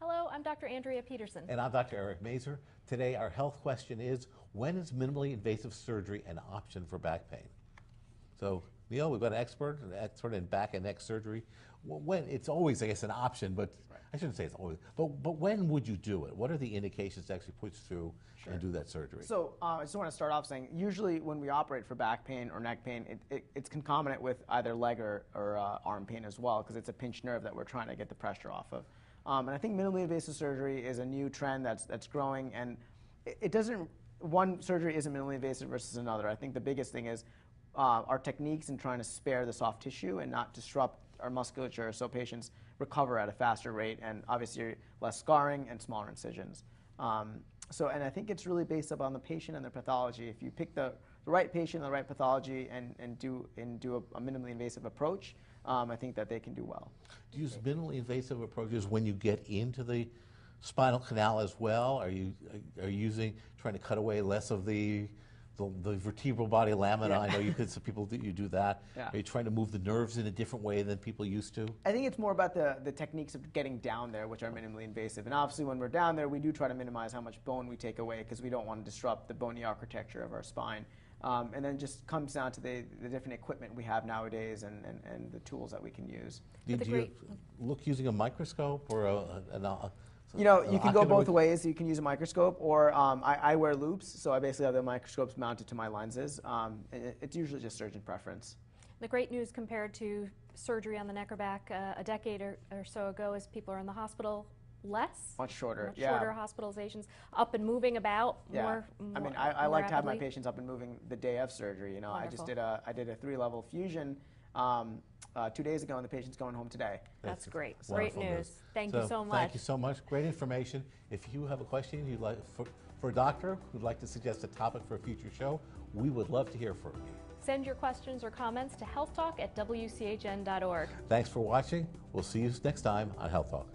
Hello, I'm Dr. Andrea Peterson. And I'm Dr. Eric Mazer. Today our health question is, when is minimally invasive surgery an option for back pain? So, Neil, we've got an expert in back and neck surgery. When it's always, I guess, an option, but right. I shouldn't say it's always. But when would you do it? What are the indications to actually push through and do that surgery? So I just want to start off saying, usually when we operate for back pain or neck pain, it's concomitant with either leg or arm pain as well, because it's a pinched nerve that we're trying to get the pressure off of. And I think minimally invasive surgery is a new trend that's growing, and it doesn't. One surgery isn't minimally invasive versus another. I think the biggest thing is our techniques in trying to spare the soft tissue and not disrupt our musculature so patients recover at a faster rate, and obviously less scarring and smaller incisions. And I think it's really based upon the patient and their pathology. If you pick the right patient, the right pathology, and do a minimally invasive approach, I think that they can do well. Do you use minimally invasive approaches when you get into the spinal canal as well? Are you trying to cut away less of the vertebral body lamina? Yeah. I know some people you do that. Yeah. Are you trying to move the nerves in a different way than people used to? I think it's more about the techniques of getting down there, which are minimally invasive. And obviously when we're down there, we do try to minimize how much bone we take away, because we don't want to disrupt the bony architecture of our spine. And then just comes down to the different equipment we have nowadays and the tools that we can use. Do you look using a microscope or you can go both ways. You can use a microscope, or I wear loupes, so I basically have the microscopes mounted to my lenses. It's usually just surgeon preference. The great news compared to surgery on the neck or back a decade or so ago is people are in the hospital less. Much shorter. Shorter hospitalizations, up and moving about more. I mean, I like to have my patients up and moving the day of surgery. You know, Wonderful. I did a 3-level fusion 2 days ago, and the patient's going home today. That's great. Great news. Thank you so much. Thank you so much. Great information. If you have a question you'd like for a doctor who'd like to suggest a topic for a future show, we would love to hear from you. Send your questions or comments to healthtalk@wchn.org. Thanks for watching. We'll see you next time on Health Talk.